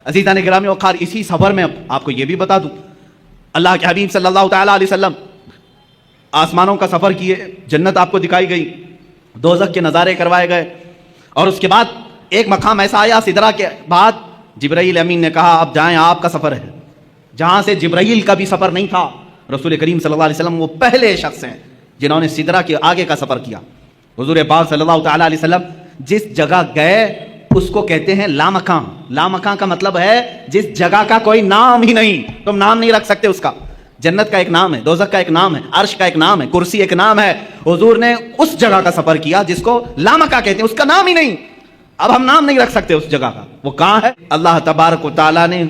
عزیزان گرامی وقار، اسی سفر میں آپ کو یہ بھی بتا دوں، اللہ کے حبیب صلی اللہ تعالیٰ علیہ وسلم آسمانوں کا سفر کیے، جنت آپ کو دکھائی گئی، دوزخ کے نظارے کروائے گئے، اور اس کے بعد ایک مقام ایسا آیا سدرہ کے بعد جبرائیل امین نے کہا اب جائیں، آپ کا سفر ہے، جہاں سے جبرائیل کا بھی سفر نہیں تھا۔ رسول کریم صلی اللہ علیہ وسلم وہ پہلے شخص ہیں جنہوں نے سدرہ کے آگے کا سفر کیا۔ حضور پاک صلی اللہ تعالیٰ علیہ وسلم جس جگہ گئے اس کو کہتے ہیں لامکان۔ لامکان کا مطلب ہے جس جگہ کا کوئی نام ہی نہیں، تم نام نہیں رکھ سکتے اس کا۔ جنت کا ایک نام ہے، دوزخ کا ایک نام ہے، عرش کا ایک نام ہے، کرسی ایک نام ہے۔ حضور نے اس جگہ کا سفر کیا جس کو لامکان کہتے ہیں، اس کا نام ہی نہیں، اب ہم نام نہیں رکھ سکتے اس جگہ کا۔ وہ کہاں ہے؟ اللہ تبارک و تعالیٰ نے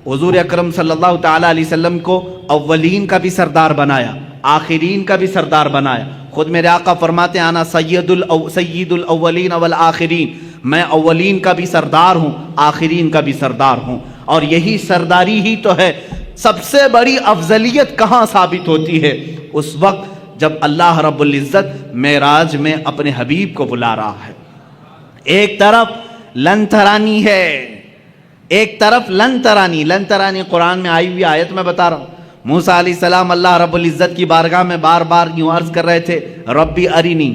حضور اکرم صلی اللہ تعالیٰ علیہ وسلم کو اولین کا بھی سردار بنایا، آخرین کا بھی سردار بنایا۔ خود میرے آقا فرماتے ہیں انا سید الاولین والآخرین، میں اولین کا بھی سردار ہوں، آخرین کا بھی سردار ہوں۔ اور یہی سرداری ہی تو ہے۔ سب سے بڑی افضلیت کہاں ثابت ہوتی ہے؟ اس وقت جب اللہ رب العزت معراج میں اپنے حبیب کو بلا رہا ہے۔ ایک طرف لن ترانی ہے، ایک طرف لن ترانی۔ لن ترانی قرآن میں آئی ہوئی آیت میں بتا رہا ہوں۔ موسیٰ علیہ السلام اللہ رب العزت کی بارگاہ میں بار بار یوں عرض کر رہے تھے ربی ارینی،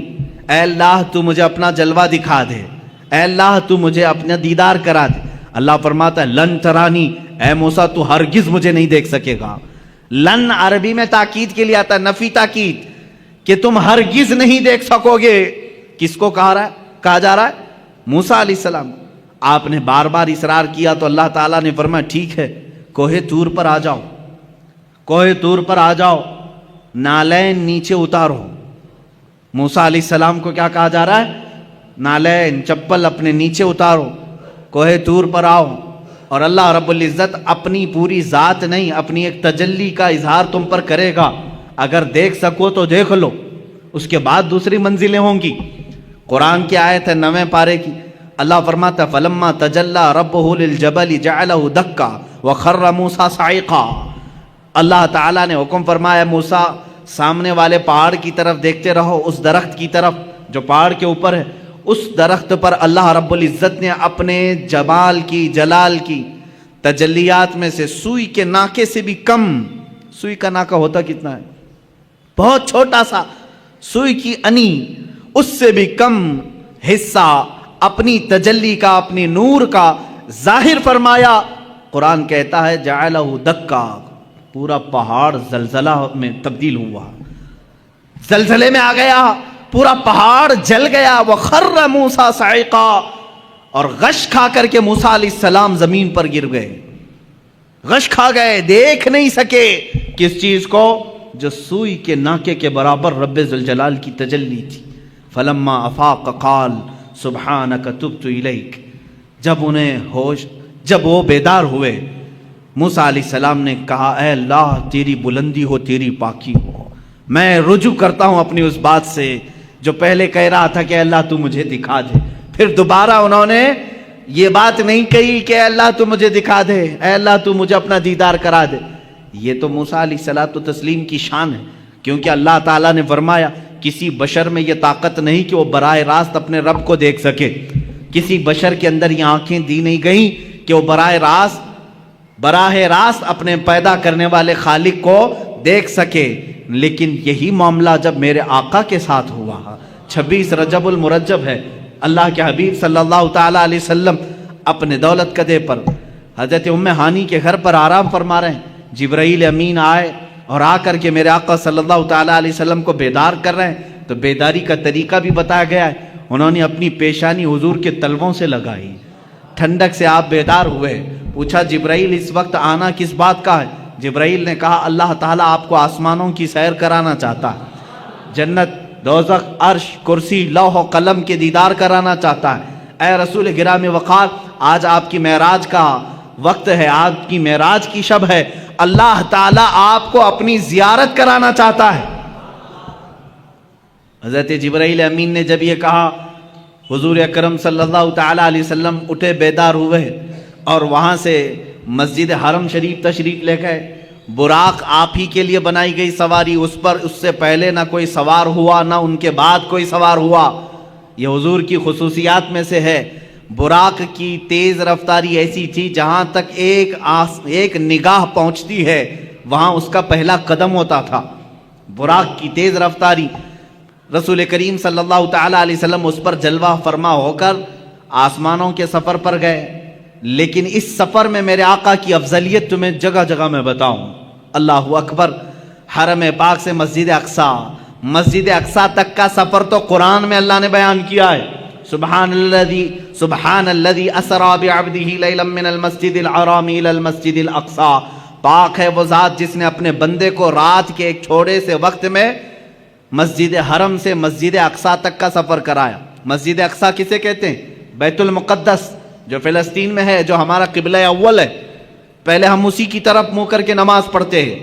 اے اللہ تو مجھے اپنا جلوہ دکھا دے، اے اللہ تو مجھے اپنا دیدار کرا دے۔ اللہ فرماتا ہے لن ترانی، اے موسیٰ تو ہرگز مجھے نہیں دیکھ سکے گا۔ لن عربی میں تاکید کے لیے آتا ہے، نفی تاکید، کہ تم ہرگز نہیں دیکھ سکو گے۔ کس کو کہا جا رہا ہے؟ موسیٰ علیہ السلام۔ آپ نے بار بار اصرار کیا تو اللہ تعالیٰ نے فرمایا ٹھیک ہے، کوہ طور پر آ جاؤ، کوہ طور پر آ جاؤ، نالین نیچے اتارو۔ موسیٰ علیہ السلام کو کیا کہا جا رہا ہے؟ نالین، چپل اپنے نیچے اتارو، کوہ طور پر آؤ، اور اللہ رب العزت اپنی پوری ذات نہیں، اپنی ایک تجلی کا اظہار تم پر کرے گا۔ اگر دیکھ سکو تو دیکھ لو، اس کے بعد دوسری منزلیں ہوں گی۔ قرآن کی آیت ہے 9ویں پارے کی، اللہ فرماتا فلما تجلی ربہ للجبل جعلہ دکا وخر موسیٰ صعقا۔ اللہ تعالیٰ نے حکم فرمایا موسیٰ سامنے والے پہاڑ کی طرف دیکھتے رہو، اس درخت کی طرف جو پہاڑ کے اوپر ہے۔ اس درخت پر اللہ رب العزت نے اپنے جمال کی، جلال کی تجلیات میں سے سوئی کے ناکے سے بھی کم، سوئی کا ناکا ہوتا کتنا ہے؟ بہت چھوٹا سا، سوئی کی انی، اس سے بھی کم حصہ اپنی تجلی کا، اپنی نور کا ظاہر فرمایا۔ قرآن کہتا ہے جعلہ دکا، پورا پہاڑ زلزلہ میں تبدیل ہوا، زلزلے میں آ گیا، پورا پہاڑ جل گیا۔ وخر موسیٰ صعقا، اور غش کھا کر کے موسیٰ علیہ السلام زمین پر گر گئے، غش کھا گئے، دیکھ نہیں سکے کس چیز کو؟ جو سوئی کے ناکے کے برابر رب ذوالجلال کی تجلی تھی۔ فلما افاق قال سبحانک تبت الیک، جب وہ بیدار ہوئے، موسیٰ علیہ السلام نے کہا اے اللہ تیری بلندی ہو، تیری پاکی ہو، میں رجوع کرتا ہوں اپنی اس بات سے جو پہلے کہہ رہا تھا کہ اللہ تو مجھے دکھا دے۔ پھر دوبارہ انہوں نے یہ بات نہیں کہی کہ اے اللہ تو مجھے دکھا دے، اے اللہ تو مجھے اپنا دیدار کرا دے۔ یہ تو موسیٰ علیہ الصلوۃ والتسلیم کی شان ہے، کیونکہ اللہ تعالیٰ نے فرمایا کسی بشر میں یہ طاقت نہیں کہ وہ براہ راست اپنے رب کو دیکھ سکے، کسی بشر کے اندر یہ آنکھیں دی نہیں گئیں کہ وہ براہ راست اپنے پیدا کرنے والے خالق کو دیکھ سکے۔ لیکن یہی معاملہ جب میرے آقا کے ساتھ ہوا، 26 رجب المرجب ہے، اللہ کے حبیب صلی اللہ تعالیٰ علیہ وسلم اپنے دولت قدے پر حضرت ام ہانی کے گھر پر آرام فرما رہے ہیں، جبرائیل امین آئے اور آ کر کے میرے آقا صلی اللہ تعالیٰ علیہ وسلم کو بیدار کر رہے ہیں۔ تو بیداری کا طریقہ بھی بتایا گیا ہے، انہوں نے اپنی پیشانی حضور کے تلووں سے لگائی، ٹھنڈک سے آپ بیدار ہوئے۔ پوچھا جبرائیل اس وقت آنا کس بات کا ہے؟ جبرائیل نے کہا اللہ تعالیٰ آپ کو آسمانوں کی سیر کرانا چاہتا ہے، جنت، دوزخ، عرش، کرسی، لوح و قلم کے دیدار کرانا چاہتا ہے۔ اے رسول گرامی وقار، آج آپ کی معراج کا وقت ہے، آج کی معراج کی شب ہے، اللہ تعالیٰ آپ کو اپنی زیارت کرانا چاہتا ہے۔ حضرت جبرائیل امین نے جب یہ کہا، حضور اکرم صلی اللہ تعالیٰ علیہ وسلم اٹھے، بیدار ہوئے، اور وہاں سے مسجد حرم شریف تشریف لے گئے۔ براق آپ ہی کے لیے بنائی گئی سواری، اس پر اس سے پہلے نہ کوئی سوار ہوا، نہ ان کے بعد کوئی سوار ہوا۔ یہ حضور کی خصوصیات میں سے ہے۔ براق کی تیز رفتاری ایسی تھی جہاں تک ایک نگاہ پہنچتی ہے وہاں اس کا پہلا قدم ہوتا تھا. براق کی تیز رفتاری. رسول کریم صلی اللہ تعالی علیہ وسلم اس پر جلوہ فرما ہو کر آسمانوں کے سفر پر گئے. لیکن اس سفر میں میرے آقا کی افضلیت تمہیں جگہ جگہ میں بتاؤں. اللہ اکبر. حرم پاک سے مسجد اقصی تک کا سفر تو قرآن میں اللہ نے بیان کیا ہے. سبحان الذی اسری بعبدہ لیلا من المسجد الحرام الی المسجد الاقصی. پاک ہے وہ ذات جس نے اپنے بندے کو رات کے ایک چھوڑے سے وقت میں مسجد حرم سے مسجد اقصی تک کا سفر کرایا. مسجد اقصی کسے کہتے ہیں؟ بیت المقدس جو فلسطین میں ہے, جو ہمارا قبلہ اول ہے. پہلے ہم اسی کی طرف منہ کر کے نماز پڑھتے ہیں.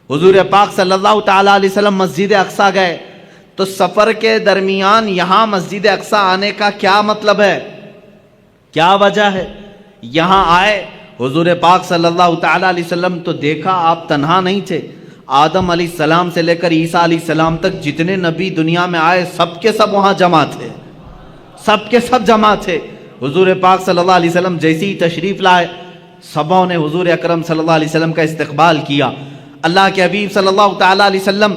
حضور پاک صلی اللہ تعالی علیہ وسلم مسجد اقصی گئے تو سفر کے درمیان یہاں مسجد اقصی آنے کا کیا مطلب ہے, کیا وجہ ہے؟ یہاں آئے حضور پاک صلی اللہ تعالی علیہ وسلم تو دیکھا آپ تنہا نہیں تھے. آدم علیہ السلام سے لے کر عیسیٰ علیہ السلام تک جتنے نبی دنیا میں آئے سب کے سب وہاں جمع تھے, سب کے سب جمع تھے. حضور پاک صلی اللہ علیہ وسلم جیسے ہی تشریف لائے سبوں نے حضور اکرم صلی اللہ علیہ وسلم کا استقبال کیا. اللہ کے حبیب صلی اللہ تعالی علیہ وسلم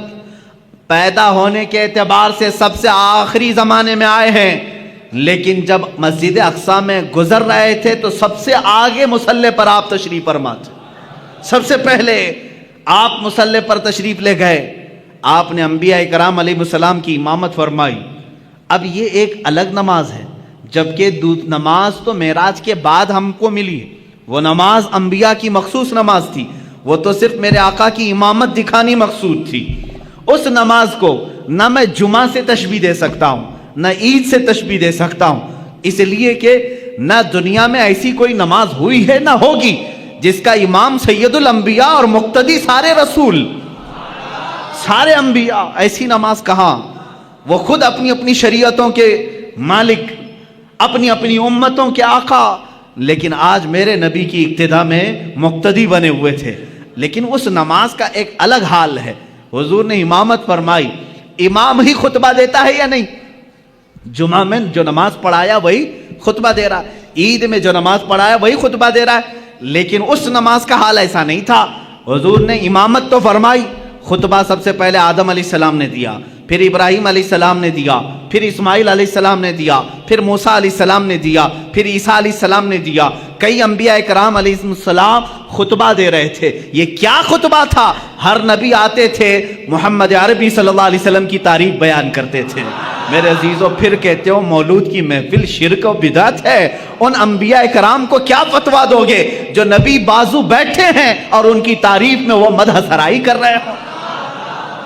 پیدا ہونے کے اعتبار سے سب سے آخری زمانے میں آئے ہیں, لیکن جب مسجد اقصی میں گزر رہے تھے تو سب سے آگے مصلی پر آپ تشریف فرما تھے. سب سے پہلے آپ مصلی پر تشریف لے گئے. آپ نے انبیاء کرام علیہ السلام کی امامت فرمائی. اب یہ ایک الگ نماز ہے, جبکہ نماز تو معراج کے بعد ہم کو ملی ہے. وہ نماز انبیاء کی مخصوص نماز تھی, وہ تو صرف میرے آقا کی امامت دکھانی مقصود تھی. اس نماز کو نہ میں جمعہ سے تشبیہ دے سکتا ہوں نہ عید سے تشبیہ دے سکتا ہوں, اس لیے کہ نہ دنیا میں ایسی کوئی نماز ہوئی ہے نہ ہوگی جس کا امام سید الانبیاء اور مقتدی سارے رسول سارے انبیاء. ایسی نماز کہاں؟ وہ خود اپنی اپنی شریعتوں کے مالک, اپنی اپنی امتوں کے آقا, لیکن آج میرے نبی کی اقتداء میں مقتدی بنے ہوئے تھے. لیکن اس نماز کا ایک الگ حال ہے. حضور نے امامت فرمائی. امام ہی خطبہ دیتا ہے یا نہیں؟ جمعہ میں جو نماز پڑھایا وہی خطبہ دے رہا ہے, عید میں جو نماز پڑھایا وہی خطبہ دے رہا ہے. لیکن اس نماز کا حال ایسا نہیں تھا. حضور نے امامت تو فرمائی, خطبہ سب سے پہلے آدم علیہ السلام نے دیا, پھر ابراہیم علیہ السلام نے دیا, پھر اسماعیل علیہ السلام نے دیا, پھر موسیٰ علیہ السلام نے دیا, پھر عیسیٰ علیہ السلام نے دیا. کئی انبیاء کرام علیہ السلام خطبہ دے رہے تھے. یہ کیا خطبہ تھا؟ ہر نبی آتے تھے محمد عربی صلی اللہ علیہ وسلم کی تعریف بیان کرتے تھے. میرے عزیزوں, پھر کہتے ہو مولود کی محفل شرک و بدعت ہے. ان انبیاء کرام کو کیا فتویٰ دو گے جو نبی بازو بیٹھے ہیں اور ان کی تعریف میں وہ مدح سرائی کر رہے ہوں؟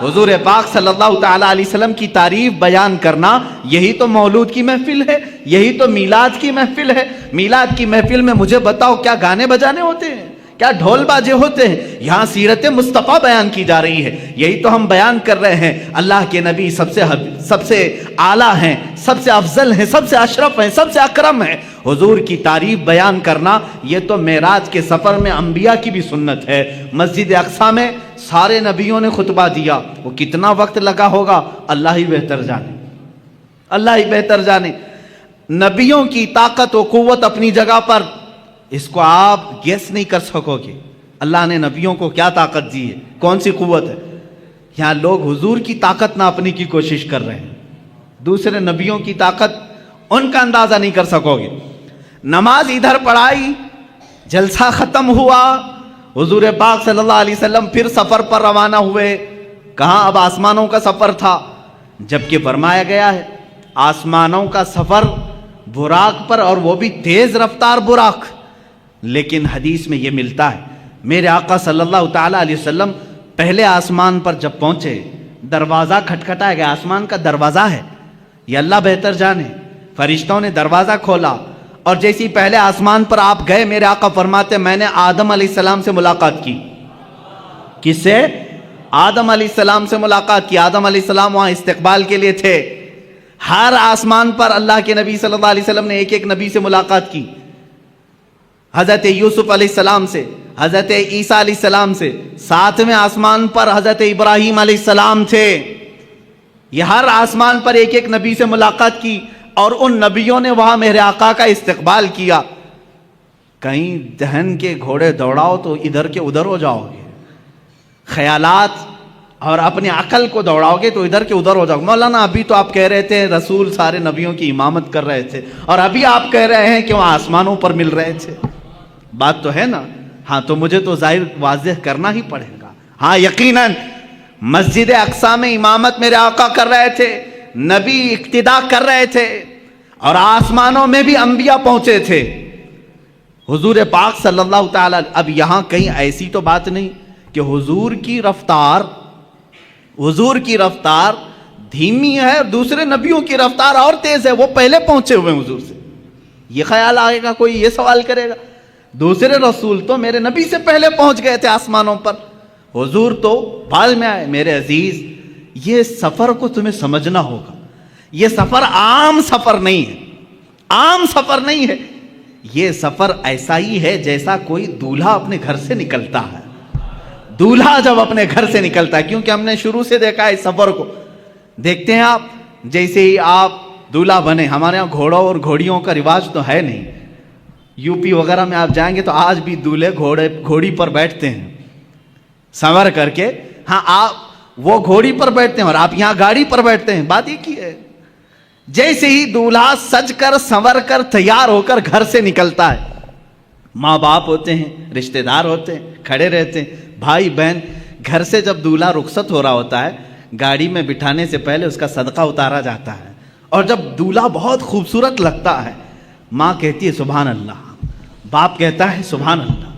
حضور پاک صلی اللہ تعالی علیہ وسلم کی تعریف بیان کرنا یہی تو مولود کی محفل ہے, یہی تو میلاد کی محفل ہے. میلاد کی محفل میں مجھے بتاؤ کیا گانے بجانے ہوتے ہیں, کیا ڈھول باجے ہوتے ہیں؟ یہاں سیرت مصطفیٰ بیان کی جا رہی ہے. یہی تو ہم بیان کر رہے ہیں. اللہ کے نبی سب سے اعلیٰ ہیں, سب سے افضل ہیں, سب سے اشرف ہیں, سب سے اکرم ہیں. حضور کی تعریف بیان کرنا یہ تو معراج کے سفر میں انبیاء کی بھی سنت ہے. مسجد اقصی میں سارے نبیوں نے خطبہ دیا. وہ کتنا وقت لگا ہوگا اللہ ہی بہتر جانے, اللہ ہی بہتر جانے. نبیوں کی طاقت و قوت اپنی جگہ پر, اس کو آپ گیس نہیں کر سکو گے. اللہ نے نبیوں کو کیا طاقت دی ہے, کون سی قوت ہے. یہاں لوگ حضور کی طاقت ناپنے کی کوشش کر رہے ہیں, دوسرے نبیوں کی طاقت ان کا اندازہ نہیں کر سکو گے. نماز ادھر پڑھائی, جلسہ ختم ہوا, حضور پاک صلی اللہ علیہ وسلم پھر سفر پر روانہ ہوئے. کہاں؟ اب آسمانوں کا سفر تھا. جبکہ فرمایا گیا ہے آسمانوں کا سفر براق پر, اور وہ بھی تیز رفتار براق. لیکن حدیث میں یہ ملتا ہے میرے آقا صلی اللہ تعالی علیہ وسلم پہلے آسمان پر جب پہنچے, دروازہ کھٹکھٹایا گیا. آسمان کا دروازہ ہے, یہ اللہ بہتر جانے. فرشتوں نے دروازہ کھولا اور جیسی پہلے آسمان پر آپ گئے, میرے آقا فرماتے میں نے آدم علیہ السلام سے ملاقات کی. کس سے؟ آدم علیہ السلام سے ملاقات کی. آدم علیہ السلام وہاں استقبال کے لیے تھے. ہر آسمان پر اللہ کے نبی صلی اللہ علیہ وسلم نے ایک ایک نبی سے ملاقات کی. حضرت یوسف علیہ السلام سے, حضرت عیسیٰ علیہ السلام سے. ساتویں آسمان پر حضرت ابراہیم علیہ السلام تھے. یہ ہر آسمان پر ایک ایک نبی سے ملاقات کی. اور ان نبیوں نے وہاں میرے آقا کا استقبال کیا. کہیں دہن کے گھوڑے دوڑاؤ تو ادھر کے ادھر ہو جاؤ گے، خیالات اور اپنی عقل کو دوڑاؤ گے تو ادھر کے ادھر ہو جاؤ گے. مولانا ابھی تو آپ کہہ رہے تھے رسول سارے نبیوں کی امامت کر رہے تھے، اور ابھی آپ کہہ رہے ہیں کہ وہ آسمانوں پر مل رہے تھے. بات تو ہے نا؟ ہاں، تو مجھے تو ظاہر واضح کرنا ہی پڑے گا. ہاں یقیناً مسجد اقصی میں امامت میرے آقا کر رہے تھے، نبی اقتدا کر رہے تھے، اور آسمانوں میں بھی انبیاء پہنچے تھے. حضور پاک صلی اللہ تعالی. اب یہاں کہیں ایسی تو بات نہیں کہ حضور کی رفتار دھیمی ہے اور دوسرے نبیوں کی رفتار اور تیز ہے، وہ پہلے پہنچے ہوئے ہیں حضور سے. یہ خیال آئے گا، کوئی یہ سوال کرے گا؟ دوسرے رسول تو میرے نبی سے پہلے پہنچ گئے تھے آسمانوں پر، حضور تو بعد میں آئے. میرے عزیز، یہ سفر کو تمہیں سمجھنا ہوگا. یہ سفر عام سفر نہیں ہے، عام سفر نہیں ہے. یہ سفر ایسا ہی ہے جیسا کوئی دولہا اپنے گھر سے نکلتا ہے. دولہا جب اپنے گھر سے نکلتا ہے، کیونکہ ہم نے شروع سے دیکھا ہے اس سفر کو. دیکھتے ہیں آپ، جیسے ہی آپ دولہا بنے، ہمارے ہاں گھوڑوں اور گھوڑیوں کا رواج تو ہے نہیں. یو پی وغیرہ میں آپ جائیں گے تو آج بھی دولہے گھوڑی پر بیٹھتے ہیں سنور کر کے. ہاں، آپ وہ گھوڑی پر بیٹھتے ہیں اور آپ یہاں گاڑی پر بیٹھتے ہیں. بات ایک ہی ہے. جیسے ہی دولہا سج کر سنور کر تیار ہو کر گھر سے نکلتا ہے، ماں باپ ہوتے ہیں، رشتہ دار ہوتے ہیں، کھڑے رہتے ہیں، بھائی بہن. گھر سے جب دولہا رخصت ہو رہا ہوتا ہے، گاڑی میں بٹھانے سے پہلے اس کا صدقہ اتارا جاتا ہے. اور جب دولہا بہت خوبصورت لگتا ہے، ماں کہتی ہے سبحان اللہ، باپ کہتا ہے سبحان اللہ،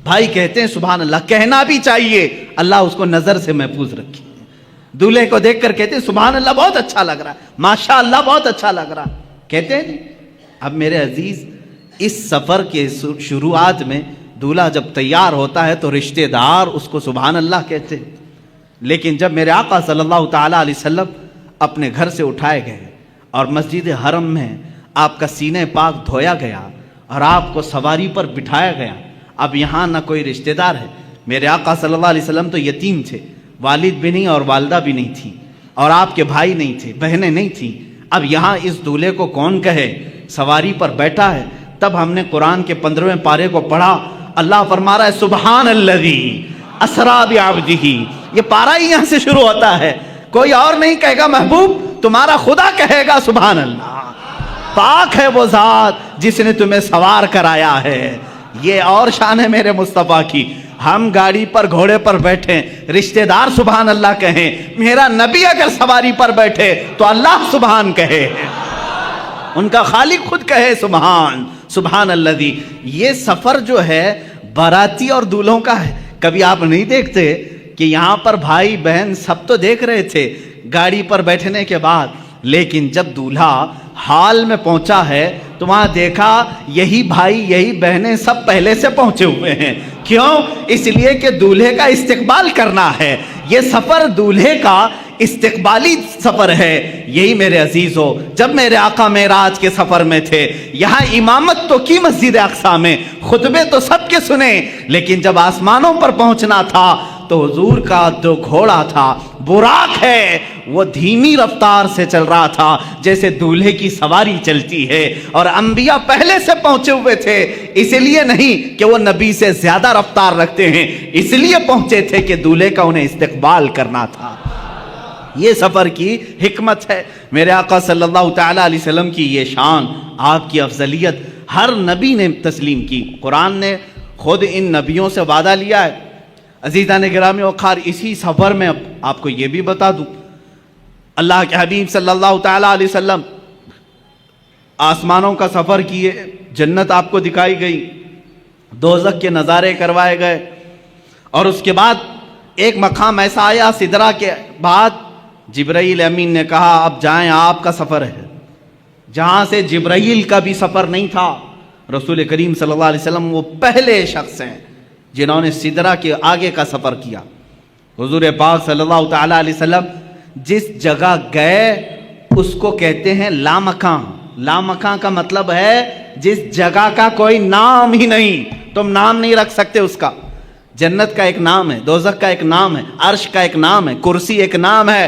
بھائی کہتے ہیں سبحان اللہ. کہنا بھی چاہیے، اللہ اس کو نظر سے محفوظ رکھے. دولہے کو دیکھ کر کہتے ہیں سبحان اللہ، بہت اچھا لگ رہا ہے، ماشاء اللہ بہت اچھا لگ رہا ہے. کہتے ہیں. اب میرے عزیز، اس سفر کے شروعات میں دولہا جب تیار ہوتا ہے تو رشتہ دار اس کو سبحان اللہ کہتے ہیں. لیکن جب میرے آقا صلی اللہ تعالیٰ علیہ وسلم اپنے گھر سے اٹھائے گئے اور مسجد حرم میں آپ کا سینہ پاک دھویا گیا اور آپ کو سواری پر بٹھایا گیا، اب یہاں نہ کوئی رشتہ دار ہے. میرے آقا صلی اللہ علیہ وسلم تو یتیم تھے، والد بھی نہیں اور والدہ بھی نہیں تھی، اور آپ کے بھائی نہیں تھے، بہنیں نہیں تھیں. اب یہاں اس دولہے کو کون کہے؟ سواری پر بیٹھا ہے. تب ہم نے قرآن کے 15ویں پارے کو پڑھا. اللہ فرما رہا ہے سبحان الذی اسریٰ بعبدہ. یہ پارہ ہی یہاں سے شروع ہوتا ہے. کوئی اور نہیں کہے گا محبوب، تمہارا خدا کہے گا سبحان اللہ. پاک ہے وہ ذات جس نے تمہیں سوار کرایا ہے. یہ اور شان ہے میرے مصطفیٰ کی. ہم گاڑی پر گھوڑے پر بیٹھیں، رشتہ دار سبحان اللہ کہیں. میرا نبی اگر سواری پر بیٹھے تو اللہ سبحان کہے، ان کا خالق خود کہے سبحان الذی. یہ سفر جو ہے باراتی اور دولہوں کا ہے. کبھی آپ نہیں دیکھتے کہ یہاں پر بھائی بہن سب تو دیکھ رہے تھے گاڑی پر بیٹھنے کے بعد، لیکن جب دولہا حال میں پہنچا ہے تو وہاں دیکھا یہی بھائی یہی بہنیں سب پہلے سے پہنچے ہوئے ہیں. کیوں؟ اس لیے کہ دولہے کا استقبال کرنا ہے. یہ سفر دولہے کا استقبالی سفر ہے. یہی میرے عزیزو، جب میرے آقا معراج کے سفر میں تھے، یہاں امامت تو کی مسجد اقصی میں، خطبے تو سب کے سنے، لیکن جب آسمانوں پر پہنچنا تھا تو حضور کا جو گھوڑا تھا براق ہے، وہ دھیمی رفتار سے چل رہا تھا جیسے دولہے کی سواری چلتی ہے. اور انبیاء پہلے سے پہنچے ہوئے تھے، اس لیے نہیں کہ وہ نبی سے زیادہ رفتار رکھتے ہیں، اس لیے پہنچے تھے کہ دولہے کا انہیں استقبال کرنا تھا. یہ سفر کی حکمت ہے. میرے آقا صلی اللہ تعالیٰ علیہ وسلم کی یہ شان، آپ کی افضلیت ہر نبی نے تسلیم کی. قرآن نے خود ان نبیوں سے وعدہ لیا ہے. عزیزان گرامی وقار، اسی سفر میں آپ کو یہ بھی بتا دوں، اللہ کے حبیب صلی اللہ تعالیٰ علیہ وسلم آسمانوں کا سفر کیے، جنت آپ کو دکھائی گئی، دوزخ کے نظارے کروائے گئے، اور اس کے بعد ایک مقام ایسا آیا سدرہ کے بعد جبرائیل امین نے کہا اب جائیں، آپ کا سفر ہے. جہاں سے جبرائیل کا بھی سفر نہیں تھا. رسول کریم صلی اللہ علیہ وسلم وہ پہلے شخص ہیں جنہوں نے سدرہ کے آگے کا سفر کیا. حضور پاک صلی اللہ تعالیٰ علیہ وسلم جس جگہ گئے اس کو کہتے ہیں لامکاں. لامکاں کا مطلب ہے جس جگہ کا کوئی نام ہی نہیں، تم نام نہیں رکھ سکتے اس کا. جنت کا ایک نام ہے، دوزخ کا ایک نام ہے، عرش کا ایک نام ہے، کرسی ایک نام ہے.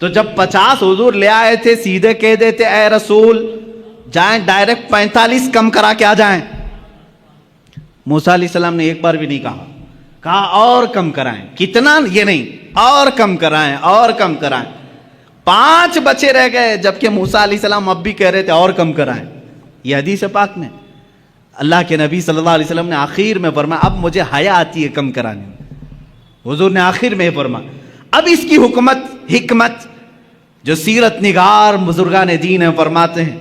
تو جب 50 حضور لے آئے تھے سیدھے کہہ دیتے اے رسول جائیں ڈائریکٹ 45 کم کرا کے آ جائیں. موسیٰ علیہ السلام نے ایک بار بھی نہیں کہا اور کم کرائیں. کتنا؟ یہ نہیں، اور کم کرائیں اور کم کرائیں. 5 بچے رہ گئے جبکہ موسیٰ علیہ السلام اب بھی کہہ رہے تھے اور کم کرائیں. یہ حدیث پاک میں اللہ کے نبی صلی اللہ علیہ وسلم نے آخر میں فرمایا اب مجھے حیا آتی ہے کم کرانے میں. حضور نے آخر میں فرمایا. اب اس کی حکمت جو سیرت نگار بزرگان دین ہیں فرماتے ہیں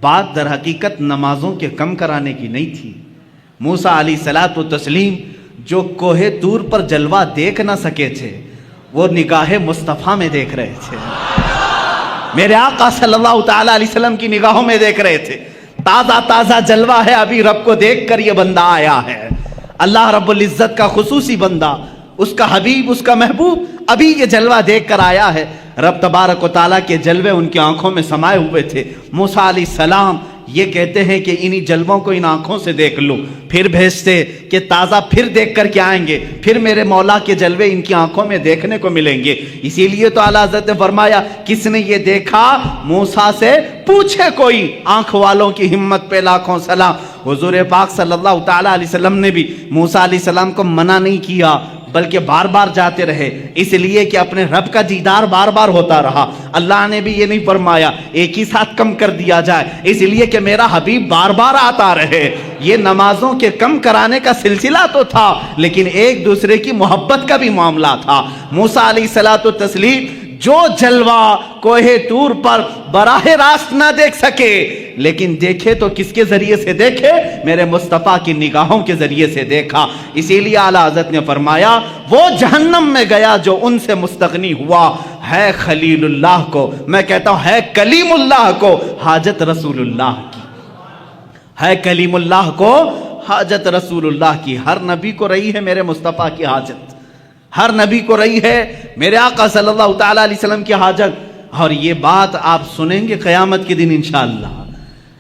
بات در حقیقت نمازوں کے کم کرانے کی نہیں تھی. موسیٰ علیہ الصلوۃ والتسلیم جو کوہ طور پر جلوہ دیکھ نہ سکے تھے وہ نگاہ مصطفیٰ میں دیکھ رہے تھے. میرے آقا صلی اللہ تعالیٰ علیہ وسلم کی نگاہوں میں دیکھ رہے تھے. تازہ تازہ جلوہ ہے، ابھی رب کو دیکھ کر یہ بندہ آیا ہے. اللہ رب العزت کا خصوصی بندہ، اس کا حبیب، اس کا محبوب ابھی یہ جلوہ دیکھ کر آیا ہے. رب تبارک و تعالیٰ کے جلوے ان کی آنکھوں میں سمائے ہوئے تھے. موسیٰ علیہ السلام یہ کہتے ہیں کہ انہی جلووں کو ان آنکھوں سے دیکھ لو، پھر بھیجتے کہ تازہ پھر دیکھ کر کے آئیں گے، پھر میرے مولا کے جلوے ان کی آنکھوں میں دیکھنے کو ملیں گے. اسی لیے تو اعلیٰ حضرت نے فرمایا کس نے یہ دیکھا موسیٰ سے پوچھے کوئی. آنکھ والوں کی ہمت پہ لاکھوں سلام. حضور پاک صلی اللہ تعالیٰ علیہ وسلم نے بھی موسیٰ علیہ السلام کو منع نہیں کیا بلکہ بار بار جاتے رہے، اس لیے کہ اپنے رب کا دیدار بار بار ہوتا رہا. اللہ نے بھی یہ نہیں فرمایا ایک ہی ساتھ کم کر دیا جائے، اس لیے کہ میرا حبیب بار بار آتا رہے. یہ نمازوں کے کم کرانے کا سلسلہ تو تھا لیکن ایک دوسرے کی محبت کا بھی معاملہ تھا. موسیٰ علیہ الصلوۃ والتسلیم جو جلوہ کوہ طور پر براہ راست نہ دیکھ سکے لیکن دیکھے تو کس کے ذریعے سے دیکھے؟ میرے مصطفیٰ کی نگاہوں کے ذریعے سے دیکھا. اسی لیے اعلیٰ حضرت نے فرمایا وہ جہنم میں گیا جو ان سے مستغنی ہوا ہے خلیل اللہ کو، میں کہتا ہوں ہے کلیم اللہ کو حاجت رسول اللہ کی، ہے کلیم اللہ کو حاجت رسول اللہ کی. ہر نبی کو رہی ہے میرے مصطفیٰ کی حاجت، ہر نبی کو رہی ہے میرے آقا صلی اللہ تعالیٰ علیہ وسلم کی حاجت. اور یہ بات آپ سنیں گے قیامت کے دن انشاءاللہ.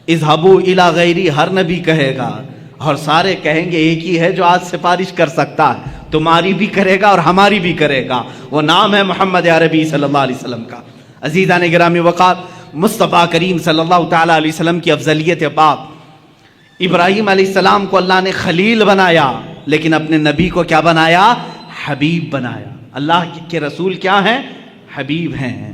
اذهبوا الی غیری ہر نبی کہے گا اور سارے کہیں گے ایک ہی ہے جو آج سفارش کر سکتا ہے، تمہاری بھی کرے گا اور ہماری بھی کرے گا. وہ نام ہے محمد عربی صلی اللہ علیہ وسلم کا. عزیزان گرامی وقار، مصطفیٰ کریم صلی اللہ تعالیٰ علیہ وسلم کی افضلیت پاک. ابراہیم علیہ السلام کو اللہ نے خلیل بنایا لیکن اپنے نبی کو کیا بنایا؟ حبیب بنایا. اللہ کے رسول کیا ہیں؟ حبیب ہیں.